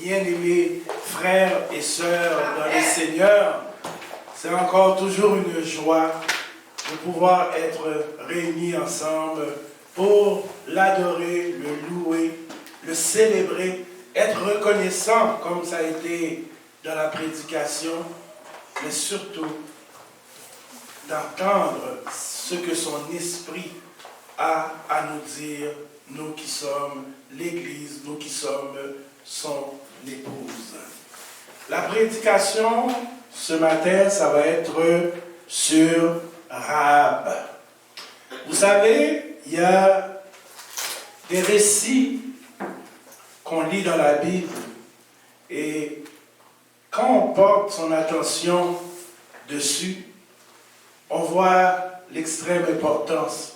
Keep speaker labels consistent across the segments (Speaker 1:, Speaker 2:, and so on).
Speaker 1: bien-aimés frères et sœurs dans le Seigneur, c'est encore toujours une joie de pouvoir être réunis ensemble pour l'adorer, le louer, le célébrer, être reconnaissant comme ça a été dans la prédication, mais surtout d'entendre ce que son esprit a à nous dire, nous qui sommes l'Église, nous qui sommes son épouse. La prédication ce matin, ça va être sur Rahab. Vous savez, il y a des récits qu'on lit dans la Bible et quand on porte son attention dessus, on voit l'extrême importance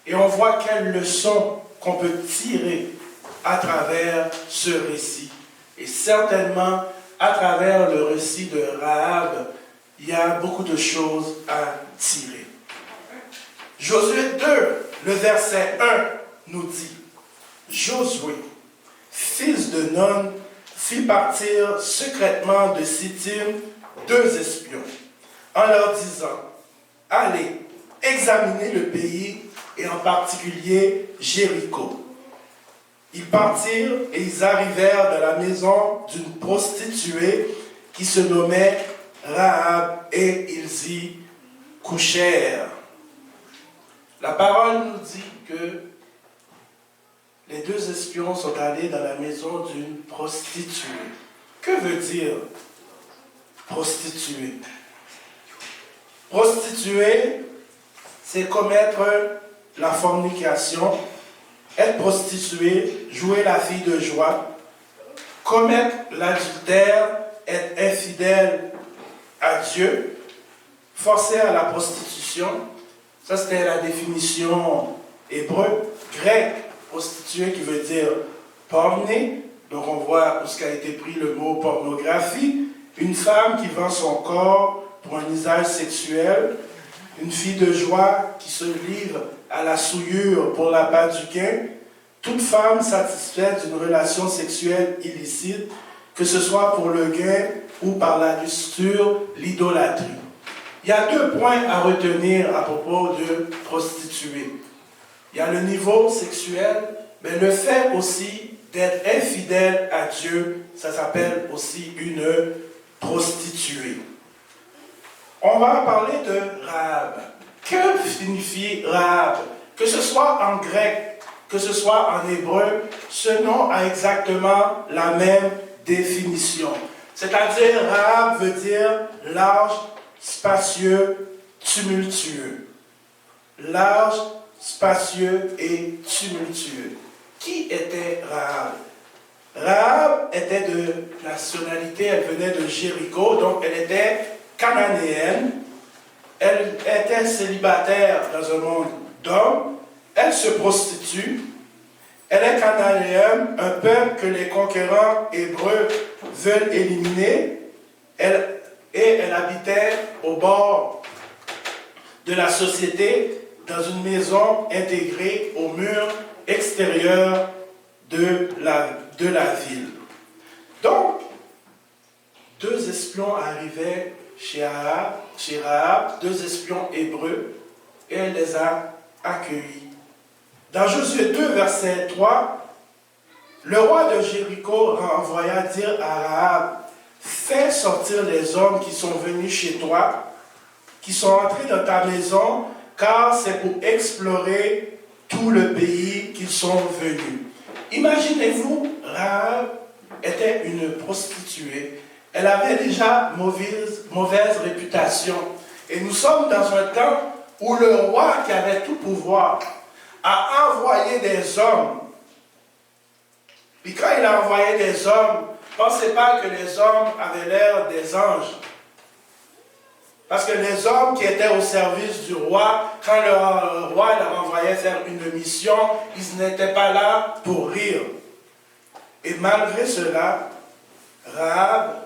Speaker 1: et on voit quelles leçons qu'on peut tirer à travers ce récit. Et certainement, à travers le récit de Rahab, il y a beaucoup de choses à tirer. Josué 2, le verset 1 nous dit, Josué, fils de Nun, fit partir secrètement de Sittim 2 espions, en leur disant, allez, examinez le pays, et en particulier Jéricho. Ils partirent et ils arrivèrent dans la maison d'une prostituée qui se nommait Rahab et ils y couchèrent. La parole nous dit que les 2 espions sont allés dans la maison d'une prostituée. Que veut dire prostituée? Prostituée, c'est commettre la fornication, être prostituée, jouer la fille de joie, commettre l'adultère, être infidèle à Dieu, forcer à la prostitution. Ça, c'était la définition hébreu, grec, prostituée qui veut dire pornée. Donc, on voit où a été pris le mot pornographie. Une femme qui vend son corps pour un usage sexuel. Une fille de joie qui se livre à la souillure pour la part du gain. Toute femme satisfaite d'une relation sexuelle illicite, que ce soit pour le gain ou par la lusture, l'idolâtrie. Il y a 2 points à retenir à propos de prostituée. Il y a le niveau sexuel, mais le fait aussi d'être infidèle à Dieu, ça s'appelle aussi une prostituée. On va parler de Rahab. Que signifie Rahab? Que ce soit en grec, que ce soit en hébreu, ce nom a exactement la même définition. C'est-à-dire, Rahab veut dire large, spacieux, tumultueux. Large, spacieux et tumultueux. Qui était Rahab? Rahab était de nationalité, elle venait de Jéricho, donc elle était cananéenne. Elle était célibataire dans un monde d'hommes. Elle se prostitue. Elle est cananéenne, un peuple que les conquérants hébreux veulent éliminer. Elle habitait au bord de la société, dans une maison intégrée au mur extérieur de la ville. Donc, 2 espions arrivaient chez Rahab, 2 espions hébreux, et elle les a accueillis. Dans Josué 2, verset 3, le roi de Jéricho envoya dire à Rahab, fais sortir les hommes qui sont venus chez toi, qui sont entrés dans ta maison, car c'est pour explorer tout le pays qu'ils sont venus. Imaginez-vous, Rahab était une prostituée. Elle avait déjà mauvaise réputation. Et nous sommes dans un temps où le roi qui avait tout pouvoir a envoyé des hommes. Puis quand il a envoyé des hommes, ne pensez pas que les hommes avaient l'air des anges. Parce que les hommes qui étaient au service du roi, quand le roi leur envoyait faire une mission, ils n'étaient pas là pour rire. Et malgré cela, Rahab,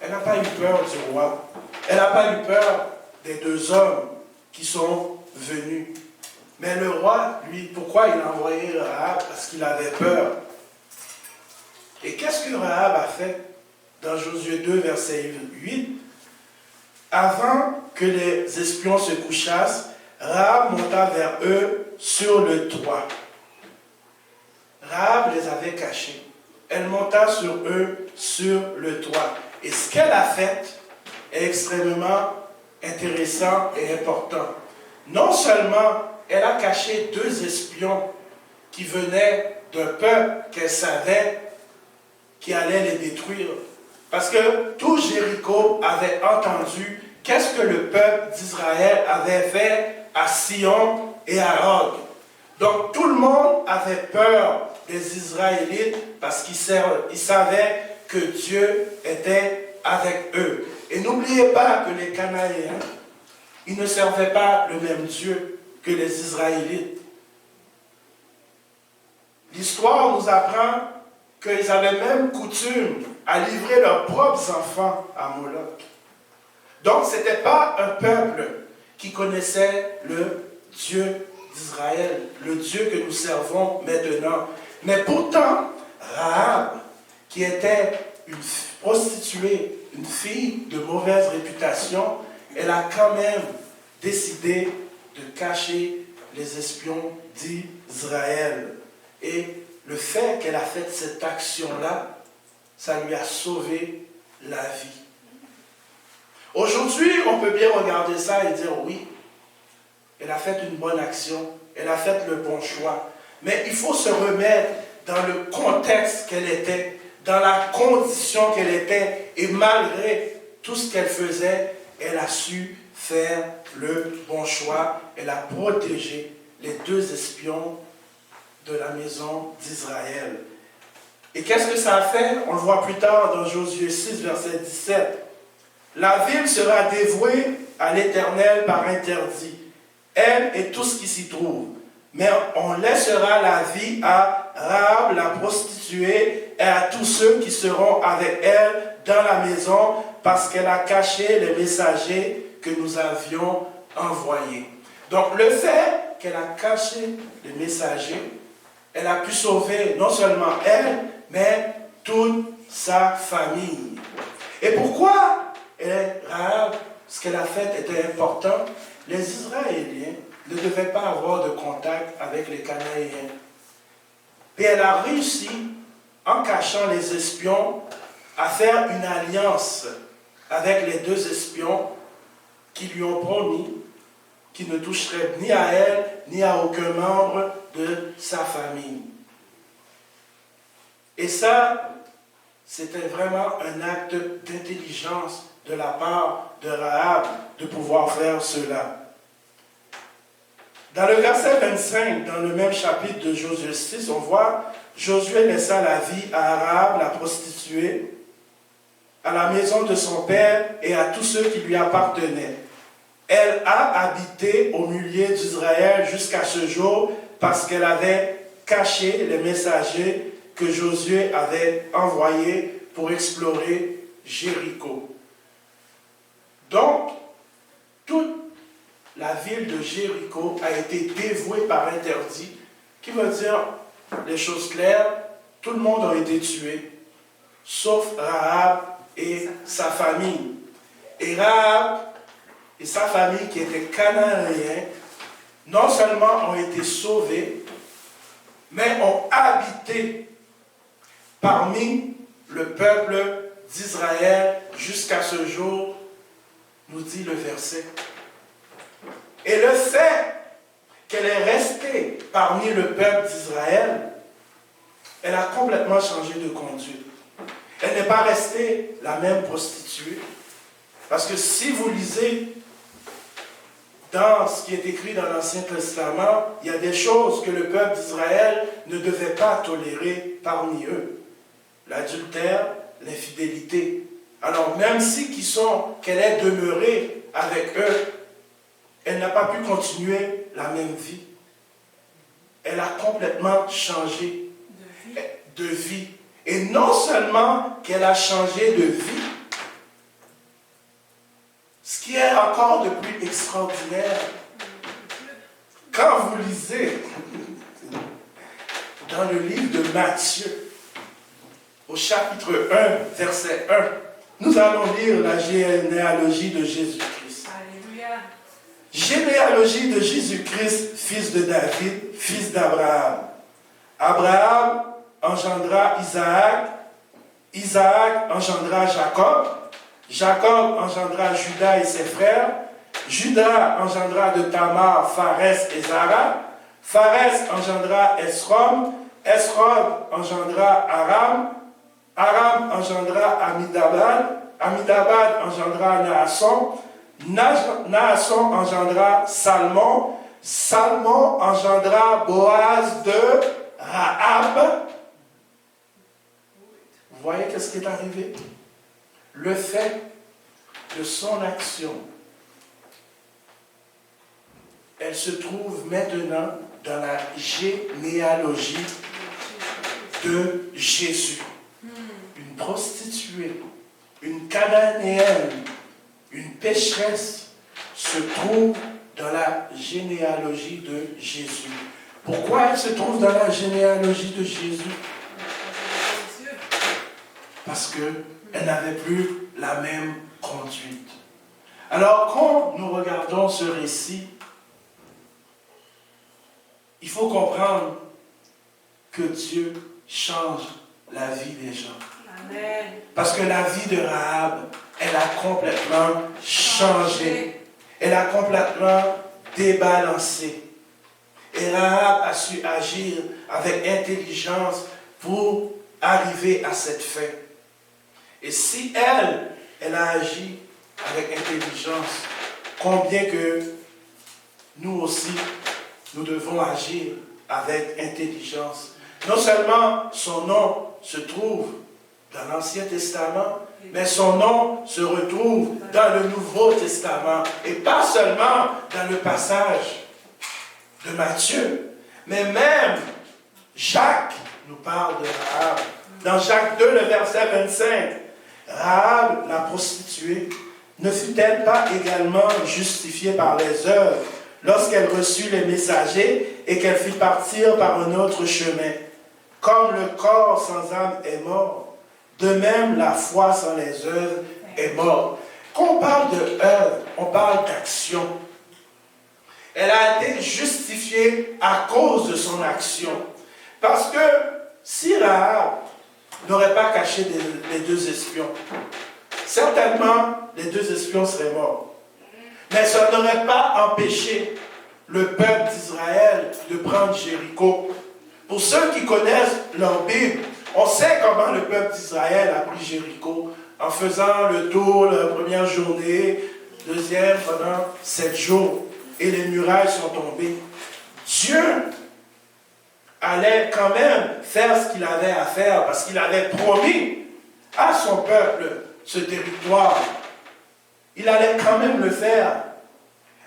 Speaker 1: elle n'a pas eu peur du roi. Elle n'a pas eu peur des 2 hommes qui sont venus. Mais le roi, lui, pourquoi il a envoyé Rahab? Parce qu'il avait peur. Et qu'est-ce que Rahab a fait dans Josué 2, verset 8? Avant que les espions se couchassent, Rahab monta vers eux sur le toit. Rahab les avait cachés. Elle monta sur eux sur le toit. Et ce qu'elle a fait est extrêmement intéressant et important. Non seulement elle a caché 2 espions qui venaient d'un peuple qu'elle savait qui allait les détruire, parce que tout Jéricho avait entendu qu'est-ce que le peuple d'Israël avait fait à Sion et à Og. Donc tout le monde avait peur des Israélites parce qu'ils savaient que Dieu était avec eux. Et n'oubliez pas que les Cananéens, ils ne servaient pas le même Dieu que les Israélites. L'histoire nous apprend qu'ils avaient même coutume à livrer leurs propres enfants à Moloch. Donc ce n'était pas un peuple qui connaissait le Dieu d'Israël, le Dieu que nous servons maintenant. Mais pourtant, Rahab, qui était une prostituée, une fille de mauvaise réputation, elle a quand même décidé de cacher les espions d'Israël. Et le fait qu'elle a fait cette action-là, ça lui a sauvé la vie. Aujourd'hui, on peut bien regarder ça et dire oui, elle a fait une bonne action, elle a fait le bon choix. Mais il faut se remettre dans le contexte qu'elle était, dans la condition qu'elle était, et malgré tout ce qu'elle faisait, elle a su faire le bon choix. Elle a protégé les 2 espions de la maison d'Israël. Et qu'est-ce que ça a fait? On le voit plus tard dans Josué 6, verset 17. La ville sera dévouée à l'Éternel par interdit, elle et tout ce qui s'y trouve. Mais on laissera la vie à Rahab, la prostituée, et à tous ceux qui seront avec elle dans la maison, parce qu'elle a caché les messagers que nous avions envoyés. Donc le fait qu'elle a caché les messagers, elle a pu sauver non seulement elle, mais toute sa famille. Et pourquoi Rahab, ce qu'elle a fait était important? Les Israéliens ne devaient pas avoir de contact avec les Cananéens. Et elle a réussi, en cachant les espions, à faire une alliance avec les 2 espions qui lui ont promis qu'ils ne toucheraient ni à elle, ni à aucun membre de sa famille. Et ça, c'était vraiment un acte d'intelligence de la part de Rahab de pouvoir faire cela. Dans le verset 25, dans le même chapitre de Josué 6, on voit Josué laissa la vie à Rahab, la prostituée, à la maison de son père et à tous ceux qui lui appartenaient. Elle a habité au milieu d'Israël jusqu'à ce jour parce qu'elle avait caché les messagers que Josué avait envoyés pour explorer Jéricho. Donc, toute la ville de Jéricho a été dévouée par interdit, qui veut dire, les choses claires, tout le monde a été tué, sauf Rahab et sa famille. Et Rahab et sa famille, qui étaient cananéens, non seulement ont été sauvés, mais ont habité parmi le peuple d'Israël jusqu'à ce jour, nous dit le verset. Et le fait qu'elle est restée parmi le peuple d'Israël, elle a complètement changé de conduite. Elle n'est pas restée la même prostituée. Parce que si vous lisez dans ce qui est écrit dans l'Ancien Testament, il y a des choses que le peuple d'Israël ne devait pas tolérer parmi eux. L'adultère, l'infidélité. Alors même si qu'elle est demeurée avec eux, elle n'a pas pu continuer la même vie. Elle a complètement changé de vie. Et non seulement qu'elle a changé de vie, ce qui est encore de plus extraordinaire, quand vous lisez dans le livre de Matthieu, au chapitre 1, verset 1, nous allons lire la généalogie de Jésus-Christ.
Speaker 2: Alléluia.
Speaker 1: Généalogie de Jésus-Christ, fils de David, fils d'Abraham. Abraham engendra Isaac, Isaac engendra Jacob, Jacob engendra Judas et ses frères, Judas engendra de Tamar, Pharès et Zara, Pharès engendra Esrom, Esrom engendra Aram, Aram engendra Amidabad, Amidabad engendra Naasson, Naasson engendra Salmon, Salmon engendra Boaz de Rahab. Vous voyez qu'est-ce qui est arrivé? Le fait de son action, elle se trouve maintenant dans la généalogie de Jésus. Une prostituée, une cananéenne, une pécheresse se trouve dans la généalogie de Jésus. Pourquoi elle se trouve dans la généalogie de Jésus? Parce qu'elle n'avait plus la même conduite. Alors, quand nous regardons ce récit, il faut comprendre que Dieu change la vie des gens.
Speaker 2: Amen.
Speaker 1: Parce que la vie de Rahab, elle a complètement changé. Elle a complètement débalancé. Et Rahab a su agir avec intelligence pour arriver à cette fin. Et si elle a agi avec intelligence, combien que nous aussi, nous devons agir avec intelligence. Non seulement son nom se trouve dans l'Ancien Testament, mais son nom se retrouve dans le Nouveau Testament. Et pas seulement dans le passage de Matthieu, mais même Jacques nous parle de Rahab. Dans Jacques 2, le verset 25, Rahab, la prostituée, ne fut-elle pas également justifiée par les œuvres lorsqu'elle reçut les messagers et qu'elle fit partir par un autre chemin? Comme le corps sans âme est mort, de même la foi sans les œuvres est morte. Quand on parle de œuvre, on parle d'action. Elle a été justifiée à cause de son action. Parce que si Rahab n'aurait pas caché les deux espions, certainement les deux espions seraient morts. Mais ça n'aurait pas empêché le peuple d'Israël de prendre Jéricho. Pour ceux qui connaissent leur Bible, on sait comment le peuple d'Israël a pris Jéricho en faisant le tour la première journée, deuxième pendant 7 jours. Et les murailles sont tombées. Dieu allait quand même faire ce qu'il avait à faire parce qu'il avait promis à son peuple ce territoire. Il allait quand même le faire.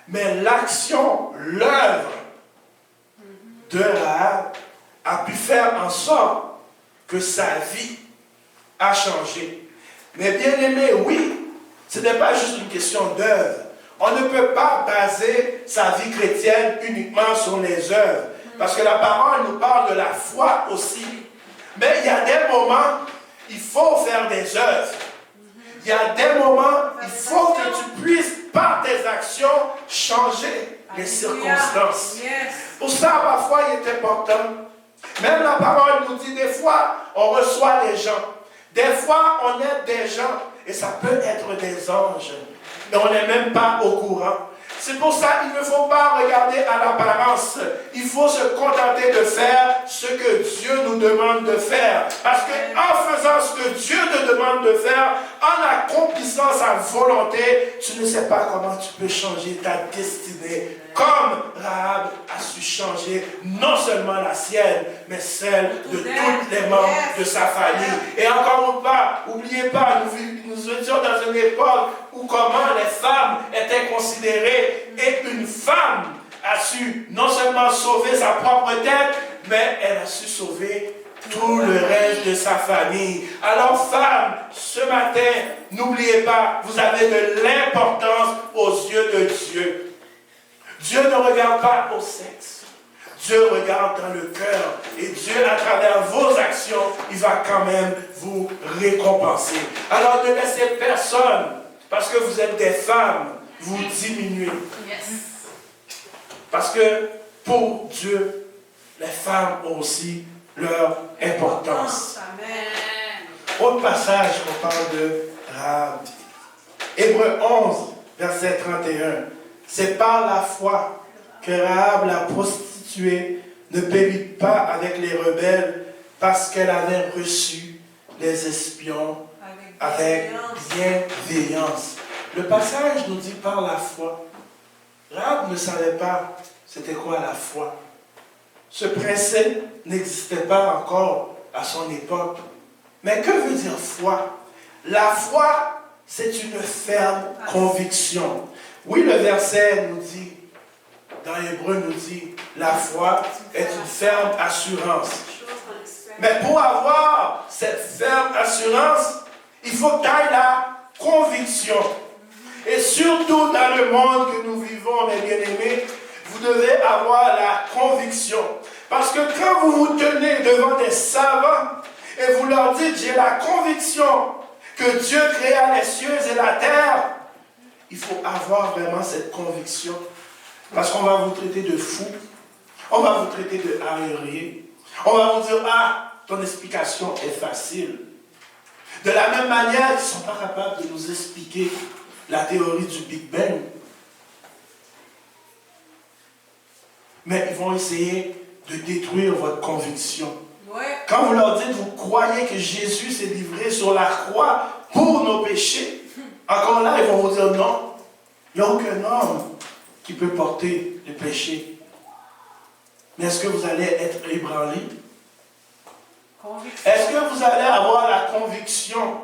Speaker 1: Mais l'action, l'œuvre de Rahab a pu faire en sorte que sa vie a changé. Mais bien aimé, oui, ce n'est pas juste une question d'œuvre. On ne peut pas baser sa vie chrétienne uniquement sur les œuvres. Parce que la parole nous parle de la foi aussi. Mais il y a des moments, il faut faire des œuvres. Il y a des moments, il faut que tu puisses, par tes actions, changer les circonstances. Pour ça, parfois, il est important. Même la parole nous dit, des fois, on reçoit des gens. Des fois, on aide des gens. Et ça peut être des anges. Et on n'est même pas au courant. C'est pour ça qu'il ne faut pas regarder à l'apparence. Il faut se contenter de faire ce que Dieu nous demande de faire. Parce qu'en faisant ce que Dieu te demande de faire, en accomplissant sa volonté, tu ne sais pas comment tu peux changer ta destinée. Comme Rahab a su changer non seulement la sienne, mais celle de tous les membres de sa famille. Et encore pas, n'oubliez pas, nous étions dans une époque où comment les femmes étaient considérées, et une femme a su non seulement sauver sa propre tête, mais elle a su sauver tout le reste de sa famille. Alors femmes, ce matin, n'oubliez pas, vous avez de l'importance aux yeux de Dieu. Dieu ne regarde pas au sexe. Dieu regarde dans le cœur. Et Dieu, à travers vos actions, il va quand même vous récompenser. Alors ne laissez personne, parce que vous êtes des femmes, vous diminuer. Parce que pour Dieu, les femmes ont aussi leur importance. Autre passage, on parle de Rahab. Hébreux 11, verset 31. C'est par la foi que Rahab, la prostituée, ne périt pas avec les rebelles parce qu'elle avait reçu les espions avec bienveillance. Le passage nous dit par la foi. Rahab ne savait pas c'était quoi la foi. Ce principe n'existait pas encore à son époque. Mais que veut dire foi? La foi, c'est une ferme conviction. Oui, le verset nous dit, dans Hébreu nous dit, la foi est une ferme assurance. Mais pour avoir cette ferme assurance, il faut qu'il y ait la conviction. Et surtout dans le monde que nous vivons, mes bien-aimés, vous devez avoir la conviction. Parce que quand vous vous tenez devant des savants et vous leur dites, j'ai la conviction que Dieu créa les cieux et la terre, il faut avoir vraiment cette conviction. Parce qu'on va vous traiter de fou, on va vous traiter de arriéré, on va vous dire, ah, ton explication est facile. De la même manière, ils ne sont pas capables de nous expliquer la théorie du Big Bang. Mais ils vont essayer de détruire votre conviction. Quand vous leur dites, vous croyez que Jésus s'est livré sur la croix pour nos péchés, encore là, ils vont vous dire non. Il n'y a aucun homme qui peut porter le péché. Mais est-ce que vous allez être ébranlé? Est-ce que vous allez avoir la conviction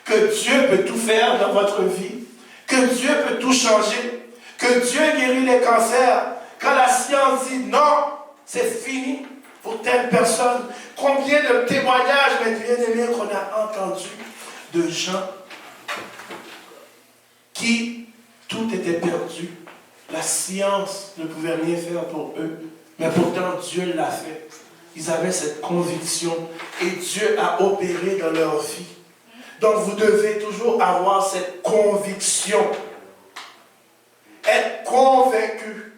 Speaker 1: que Dieu peut tout faire dans votre vie, que Dieu peut tout changer, que Dieu guérit les cancers, quand la science dit non, c'est fini pour telle personne? Combien de témoignages, mes bien-aimés, qu'on a entendus de gens qui tout était perdu. La science ne pouvait rien faire pour eux, mais pourtant Dieu l'a fait. Ils avaient cette conviction et Dieu a opéré dans leur vie. Donc vous devez toujours avoir cette conviction. Être convaincu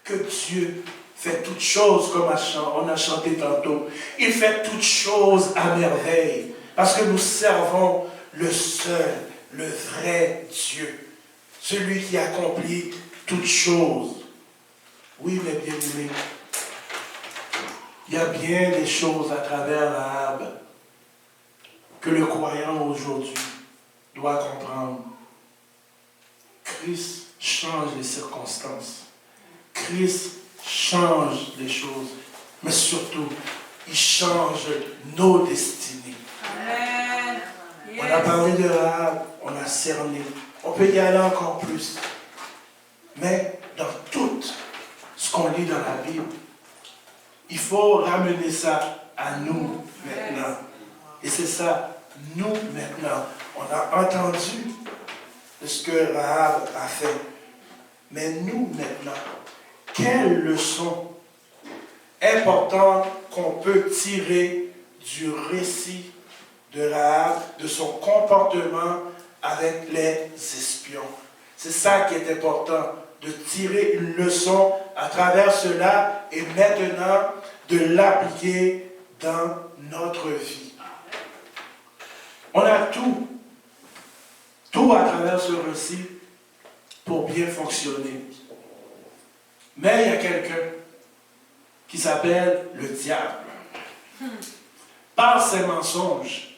Speaker 1: que Dieu fait toutes choses comme on a chanté tantôt. Il fait toutes choses à merveille. Parce que nous servons le seul, le vrai Dieu. Celui qui accomplit toutes choses. Oui, mes bien-aimés. Il y a bien des choses à travers Rahab que le croyant aujourd'hui doit comprendre. Christ change les circonstances. Christ change les choses. Mais surtout, il change nos destinées. Amen. On a parlé de Rahab, on a cerné. On peut y aller encore plus. Mais dans tout ce qu'on lit dans la Bible, il faut ramener ça à nous maintenant. Et c'est ça, nous maintenant. On a entendu ce que Rahab a fait. Mais nous maintenant, quelle leçon importante qu'on peut tirer du récit de Rahab, de son comportement avec les espions. C'est ça qui est important, de tirer une leçon à travers cela et maintenant de l'appliquer dans notre vie. On a tout à travers ce récit pour bien fonctionner. Mais il y a quelqu'un qui s'appelle le diable. Par ses mensonges,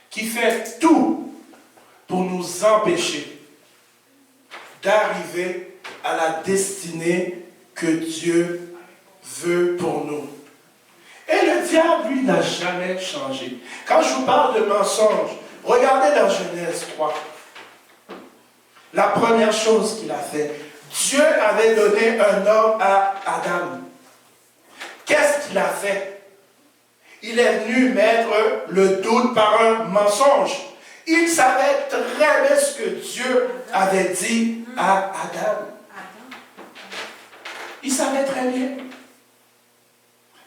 Speaker 1: qui fait tout pour nous empêcher d'arriver à la destinée que Dieu veut pour nous. Et le diable, lui, n'a jamais changé. Quand je vous parle de mensonges, regardez dans Genèse 3. La première chose qu'il a fait, Dieu avait donné un homme à Adam. Qu'est-ce qu'il a fait? Il est venu mettre le doute par un mensonge. Il savait très bien ce que Dieu avait dit à Adam. Il savait très bien.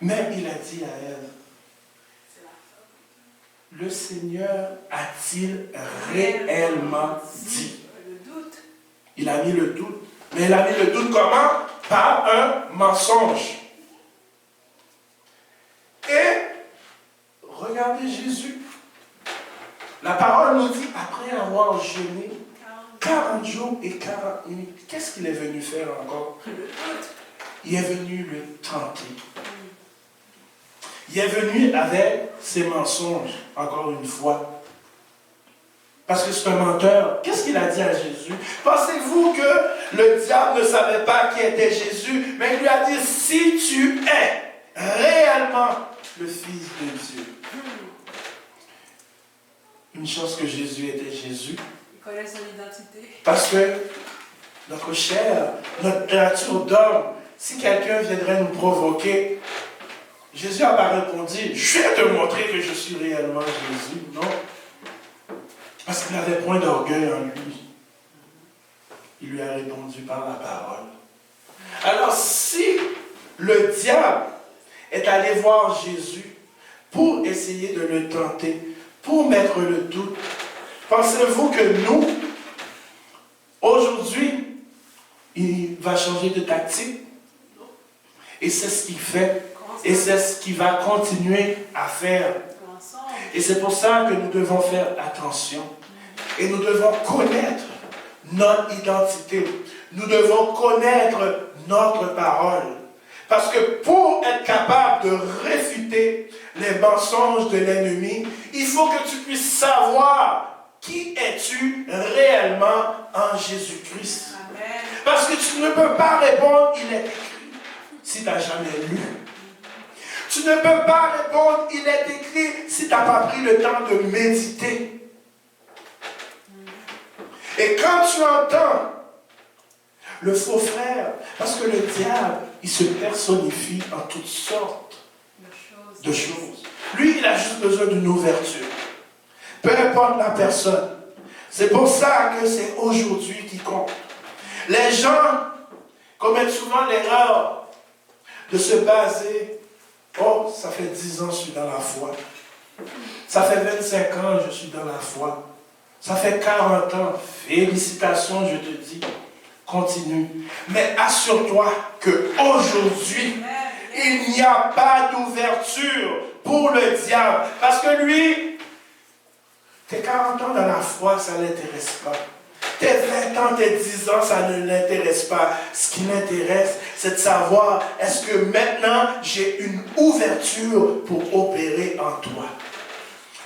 Speaker 1: Mais il a dit à Ève, le Seigneur a-t-il réellement dit? Il a mis le doute. Mais il a mis le doute comment? Par un mensonge. Et regardez Jésus. La parole nous dit, après avoir jeûné 40 jours et 40 nuits, qu'est-ce qu'il est venu faire encore? Il est venu le tenter. Il est venu avec ses mensonges, encore une fois. Parce que c'est un menteur. Qu'est-ce qu'il a dit à Jésus? Pensez-vous que le diable ne savait pas qui était Jésus, mais il lui a dit, si tu es réellement le Fils de Dieu. Une chance que Jésus était Jésus.
Speaker 2: Il connaît son identité.
Speaker 1: Parce que notre chair, notre nature d'homme, si quelqu'un viendrait nous provoquer, Jésus n'a pas répondu, je vais te montrer que je suis réellement Jésus. Non. Parce qu'il n'avait point d'orgueil en lui. Il lui a répondu par la parole. Alors si le diable est allé voir Jésus pour essayer de le tenter, pour mettre le doute, pensez-vous que nous, aujourd'hui, il va changer de tactique? Et c'est ce qu'il fait. Et c'est ce qu'il va continuer à faire. Et c'est pour ça que nous devons faire attention. Et nous devons connaître notre identité. Nous devons connaître notre parole. Parce que pour être capable de réfuter les mensonges de l'ennemi, il faut que tu puisses savoir qui es-tu réellement en Jésus-Christ. Parce que tu ne peux pas répondre, il est écrit, si tu n'as jamais lu. Tu ne peux pas répondre, il est écrit, si tu n'as pas pris le temps de méditer. Et quand tu entends le faux frère, parce que le diable, il se personnifie en toutes sortes de choses. Lui, il a juste besoin d'une ouverture. Peu importe la personne. C'est pour ça que c'est aujourd'hui qui compte. Les gens commettent souvent l'erreur de se baser. Oh, ça fait 10 ans que je suis dans la foi. Ça fait 25 ans que je suis dans la foi. Ça fait 40 ans. Félicitations, je te dis. Continue. Mais assure-toi qu'aujourd'hui, il n'y a pas d'ouverture pour le diable. Parce que lui, tes 40 ans dans la foi, ça ne l'intéresse pas. Tes 20 ans, tes 10 ans, ça ne l'intéresse pas. Ce qui l'intéresse, c'est de savoir, est-ce que maintenant, j'ai une ouverture pour opérer en toi?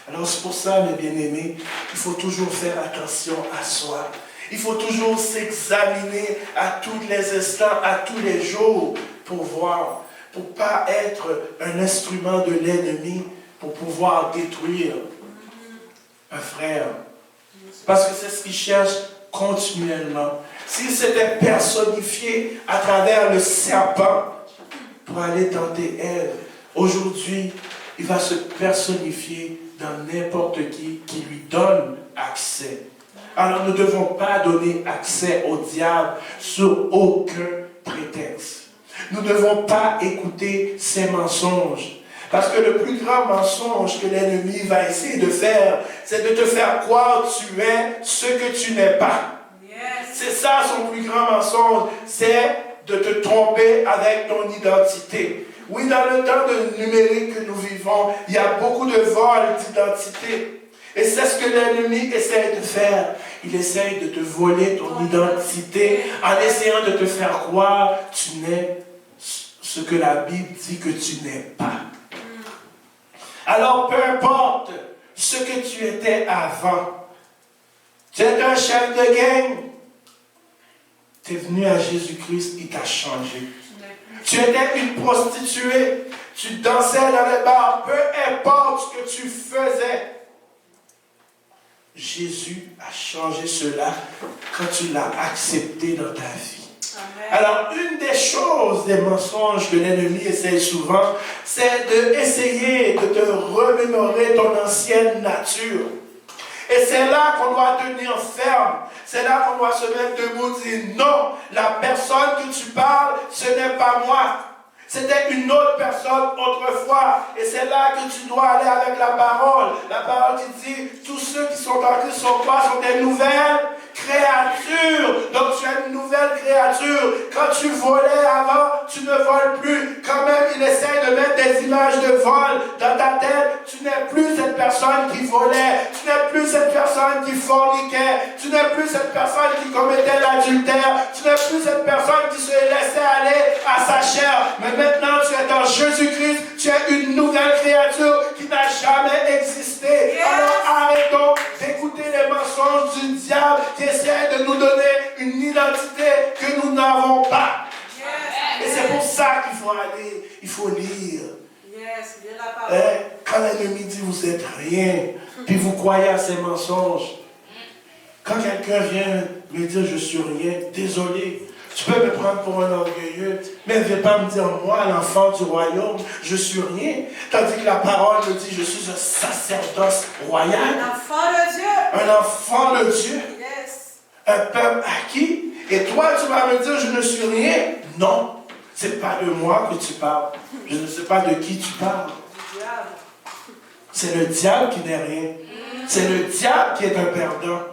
Speaker 1: Alors c'est pour ça, mes bien-aimés, il faut toujours faire attention à soi. Il faut toujours s'examiner à tous les instants, à tous les jours, pour voir, pour ne pas être un instrument de l'ennemi, pour pouvoir détruire un frère. Parce que c'est ce qu'il cherche continuellement. S'il s'était personnifié à travers le serpent pour aller tenter Ève, aujourd'hui, il va se personnifier dans n'importe qui lui donne accès. Alors nous ne devons pas donner accès au diable sur aucun prétexte. Nous ne devons pas écouter ses mensonges. Parce que le plus grand mensonge que l'ennemi va essayer de faire, c'est de te faire croire que tu es ce que tu n'es pas. Yes. C'est ça son plus grand mensonge, c'est de te tromper avec ton identité. Oui, dans le temps de numérique que nous vivons, il y a beaucoup de vols d'identité. Et c'est ce que l'ennemi essaie de faire. Il essaie de te voler ton identité en essayant de te faire croire que tu n'es ce que la Bible dit que tu n'es pas. Alors, peu importe ce que tu étais avant, tu es un chef de gang, tu es venu à Jésus-Christ, il t'a changé. Tu étais une prostituée, tu dansais dans les bars, peu importe ce que tu faisais. Jésus a changé cela quand tu l'as accepté dans ta vie. Amen. Alors, une des choses, des mensonges que l'ennemi essaie souvent, c'est d'essayer de te remémorer ton ancienne nature. Et c'est là qu'on doit tenir ferme. C'est là qu'on doit se mettre debout et dire non, la personne que tu parles, ce n'est pas moi. C'était une autre personne autrefois. Et c'est là que tu dois aller avec la parole. La parole qui dit, tous ceux qui sont en Christ sont quoi? Sont des nouvelles créatures. Donc tu es une nouvelle créature. Quand tu volais avant, tu ne voles plus. Quand même, il essaye de mettre des images de vol dans ta tête. Tu n'es plus cette personne qui volait. Tu n'es plus cette personne qui forniquait. Tu n'es plus cette personne qui commettait l'adultère. Tu n'es plus cette personne qui se laissait aller à sa chair. Mais maintenant, tu es en Jésus-Christ. Tu es une nouvelle créature qui n'a jamais existé. Yes. Alors arrêtons d'écouter les mensonges du diable qui essaie de nous donner une identité que nous n'avons pas. Yes. Et c'est pour ça qu'il faut aller, il faut lire.
Speaker 2: Yes, lire la parole.
Speaker 1: Quand l'ennemi dit vous êtes rien, puis vous croyez à ces mensonges. Quand quelqu'un vient me dire je suis rien, désolé. Tu peux me prendre pour un orgueilleux, mais ne viens pas me dire, moi, l'enfant du royaume, je suis rien. Tandis que la parole me dit, je suis un sacerdoce royal.
Speaker 2: Un enfant de Dieu.
Speaker 1: Un enfant de Dieu.
Speaker 2: Yes.
Speaker 1: Un peuple acquis. Et toi, tu vas me dire, je ne suis rien. Non, ce n'est pas de moi que tu parles. Je ne sais pas de qui tu parles. C'est le diable qui n'est rien. C'est le diable qui est un perdant.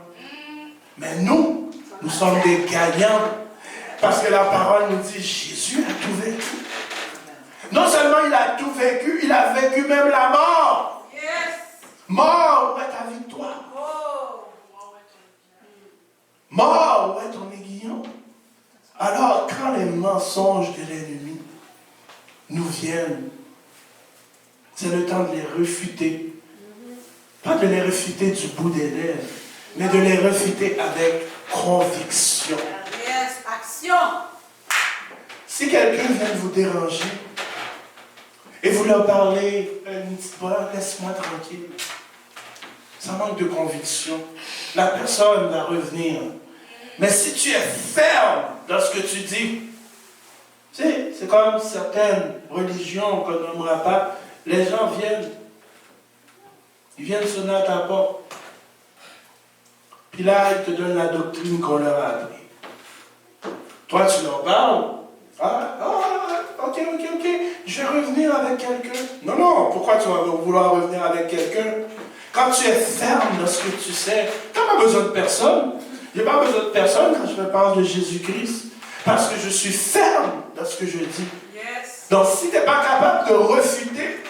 Speaker 1: Mais nous sommes des gagnants. Parce que la parole nous dit, Jésus a tout vécu. Non seulement il a tout vécu, il a vécu même la mort.
Speaker 2: Yes.
Speaker 1: Mort, où est ta victoire? Mort, où est ton aiguillon? Alors, quand les mensonges de l'ennemi nous viennent, c'est le temps de les refuter. Pas de les refuter du bout des lèvres, mais de les refuter avec conviction. Si quelqu'un vient vous déranger et vous leur parlez, ne dites pas, laisse-moi tranquille. Ça manque de conviction. La personne va revenir. Mais si tu es ferme dans ce que tu dis, tu sais, c'est comme certaines religions qu'on n'aimera pas. Les gens viennent, ils viennent sonner à ta porte. Puis là, ils te donnent la doctrine qu'on leur a appris. Toi, tu leur parles. Ok, je vais revenir avec quelqu'un. Non, pourquoi tu vas vouloir revenir avec quelqu'un? Quand tu es ferme dans ce que tu sais, tu n'as pas besoin de personne. Je n'ai pas besoin de personne quand je me parle de Jésus-Christ. Parce que je suis ferme dans ce que je dis. Yes. Donc, si tu n'es pas capable de refuter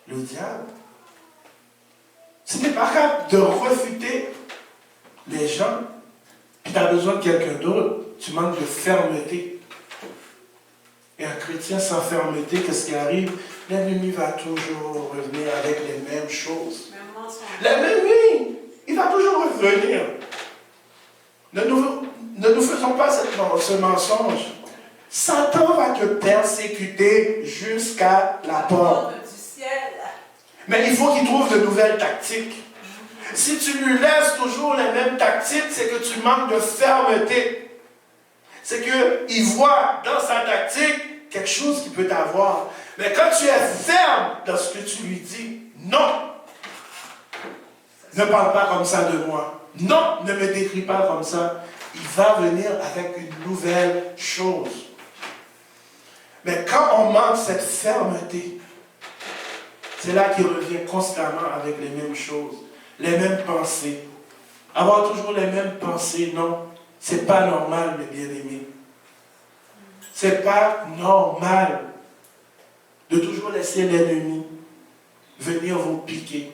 Speaker 1: le diable, si tu n'es pas capable de refuter les gens, puis tu as besoin de quelqu'un d'autre, tu manques de fermeté. Et un chrétien sans fermeté, qu'est-ce qui arrive? L'ennemi va toujours revenir avec les mêmes choses. L'ennemi, il va toujours revenir. Ne nous faisons pas ce mensonge. Satan va te persécuter jusqu'à la porte. Mais il faut qu'il trouve de nouvelles tactiques. Si tu lui laisses toujours les mêmes tactiques, c'est que tu manques de fermeté. C'est qu'il voit dans sa tactique quelque chose qui peut t'avoir. Mais quand tu es ferme dans ce que tu lui dis, non, ne parle pas comme ça de moi. Non, ne me décris pas comme ça. Il va venir avec une nouvelle chose. Mais quand on manque cette fermeté, c'est là qu'il revient constamment avec les mêmes choses. Les mêmes pensées. Avoir toujours les mêmes pensées, non. C'est pas normal, mes bien-aimés. C'est pas normal de toujours laisser l'ennemi venir vous piquer.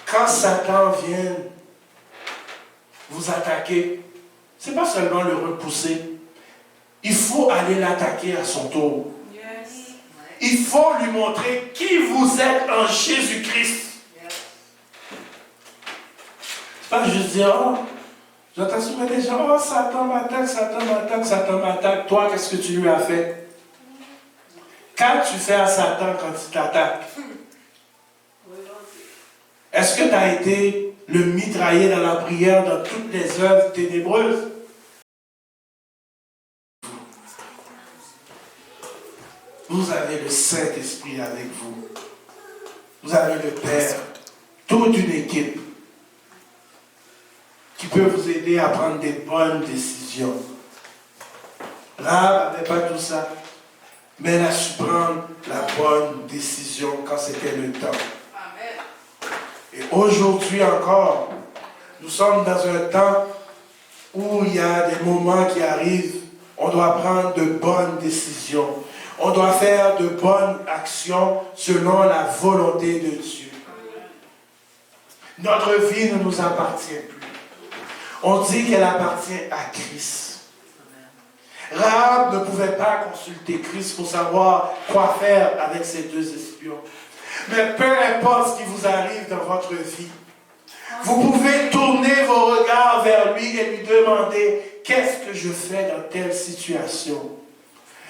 Speaker 1: Quand Satan vient vous attaquer, c'est pas seulement le repousser. Il faut aller l'attaquer à son tour. Il faut lui montrer qui vous êtes en Jésus-Christ. C'est pas juste dire, j'entends souvent des gens, Satan m'attaque. Toi, qu'est-ce que tu lui as fait? Qu'as-tu fait à Satan quand il t'attaque? Est-ce que tu as été le mitrailler dans la prière, dans toutes les œuvres ténébreuses? Vous avez le Saint-Esprit avec vous. vous avez le Père, toute une équipe qui peut vous aider à prendre des bonnes décisions. Rahab n'avait pas tout ça, mais elle a su prendre la bonne décision quand c'était le temps. Et aujourd'hui encore, nous sommes dans un temps où il y a des moments qui arrivent, on doit prendre de bonnes décisions. On doit faire de bonnes actions selon la volonté de Dieu. Notre vie ne nous appartient plus. On dit qu'elle appartient à Christ. Rahab ne pouvait pas consulter Christ pour savoir quoi faire avec ces deux espions. Mais peu importe ce qui vous arrive dans votre vie, vous pouvez tourner vos regards vers lui et lui demander « Qu'est-ce que je fais dans telle situation?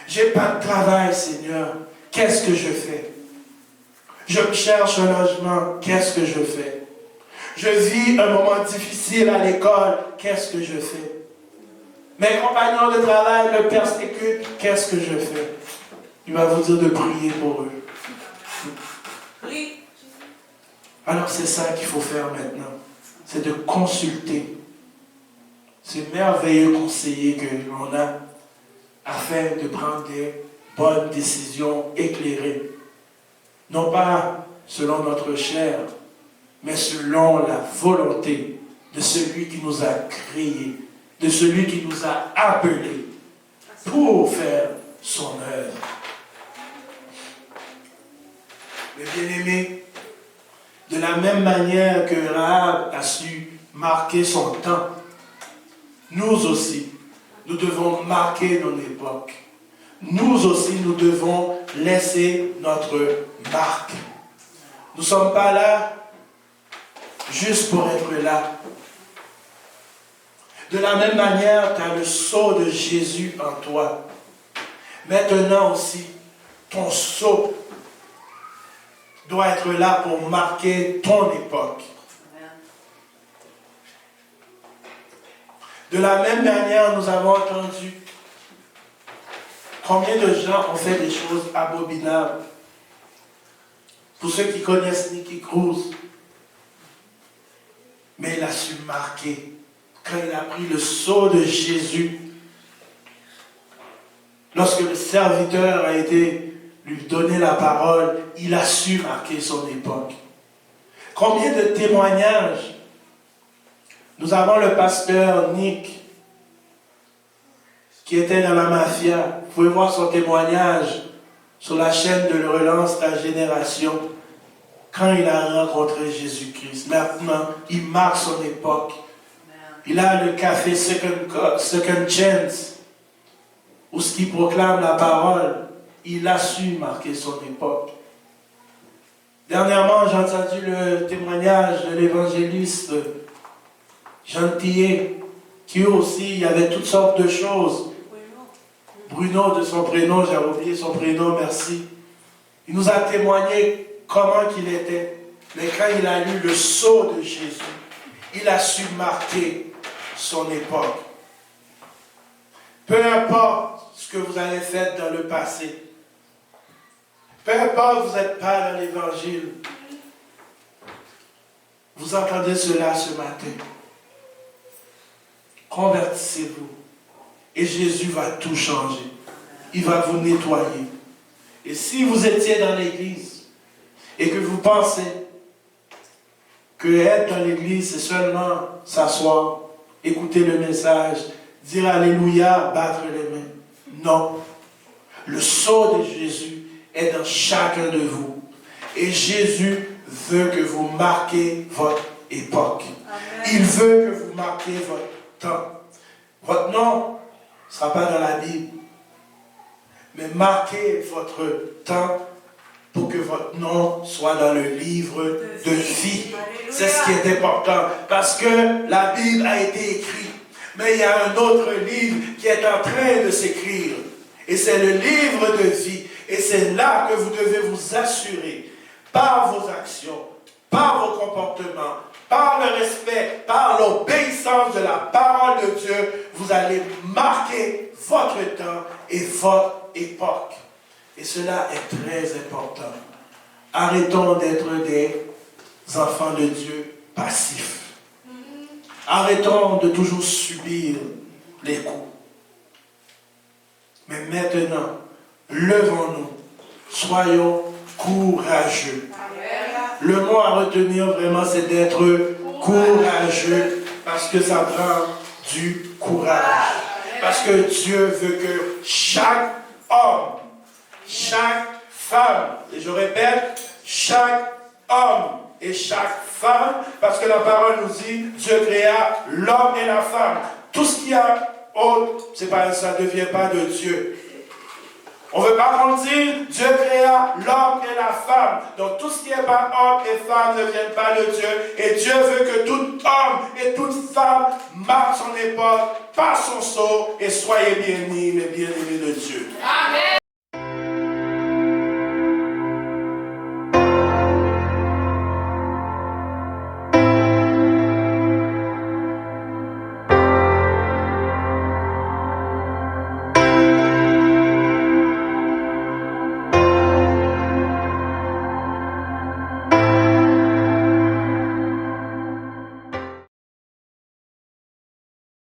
Speaker 1: J'ai pas de travail, Seigneur. Qu'est-ce que je fais? Je me cherche un logement. Qu'est-ce que je fais? Je vis un moment difficile à l'école. Qu'est-ce que je fais? Mes compagnons de travail me persécutent. Qu'est-ce que je fais? » Il va vous dire de prier pour eux.
Speaker 2: Oui.
Speaker 1: Alors c'est ça qu'il faut faire maintenant. C'est de consulter ces merveilleux conseillers que l'on a afin de prendre des bonnes décisions éclairées. Non pas selon notre chair, mais selon la volonté de celui qui nous a créés, de celui qui nous a appelés pour faire son œuvre. Mais bien aimés, de la même manière que Rahab a su marquer son temps, nous aussi, nous devons marquer notre époque. Nous aussi, nous devons laisser notre marque. Nous ne sommes pas là juste pour être là. De la même manière, tu as le sceau de Jésus en toi. Maintenant aussi, ton sceau doit être là pour marquer ton époque. De la même manière, nous avons entendu combien de gens ont fait des choses abominables. Pour ceux qui connaissent Nicky Cruz, mais il a su marquer quand il a pris le sceau de Jésus. Lorsque le serviteur a été lui donner la parole, il a su marquer son époque. Combien de témoignages? Nous avons le pasteur Nick, qui était dans la mafia. Vous pouvez voir son témoignage sur la chaîne de Relance ta génération, quand il a rencontré Jésus-Christ. Maintenant, il marque son époque. Il a le café Second Chance, où ce qui proclame la parole, il a su marquer son époque. Dernièrement, j'ai entendu le témoignage de l'évangéliste Jean Tillet, qui aussi, il y avait toutes sortes de choses. Bruno, de son prénom, j'ai oublié son prénom, merci. Il nous a témoigné comment qu'il était. Mais quand il a lu le sceau de Jésus, il a su marquer son époque. Peu importe ce que vous avez fait dans le passé, peu importe vous n'êtes pas dans l'évangile, vous entendez cela ce matin. Convertissez-vous. Et Jésus va tout changer. Il va vous nettoyer. Et si vous étiez dans l'église et que vous pensez que être dans l'église, c'est seulement s'asseoir, écouter le message, dire Alléluia, battre les mains. Non. Le sceau de Jésus est dans chacun de vous. Et Jésus veut que vous marquiez votre époque. Amen. Il veut que vous marquiez votre temps. Votre nom ne sera pas dans la Bible. Mais marquez votre temps pour que votre nom soit dans le livre de vie. C'est ce qui est important. Parce que la Bible a été écrite. Mais il y a un autre livre qui est en train de s'écrire. Et c'est le livre de vie. Et c'est là que vous devez vous assurer, par vos actions, par vos comportements, par le respect, par l'obéissance de la parole de Dieu, vous allez marquer votre temps et votre époque. Et cela est très important. Arrêtons d'être des enfants de Dieu passifs. Arrêtons de toujours subir les coups. Mais maintenant, levons-nous. Soyons courageux. Le mot à retenir vraiment, c'est d'être courageux. Parce que ça prend du courage. Parce que Dieu veut que chaque homme, chaque femme, et je répète, chaque homme et chaque femme, parce que la parole nous dit, Dieu créa l'homme et la femme. Tout ce qu'il y a autre, ça ne devient pas de Dieu. On ne veut pas qu'on dise, Dieu créa l'homme et la femme. Donc tout ce qui n'est pas homme et femme ne vient pas de Dieu. Et Dieu veut que tout homme et toute femme marque son époque, passe son sceau et soyez bénis, les bien-aimés de Dieu. Amen.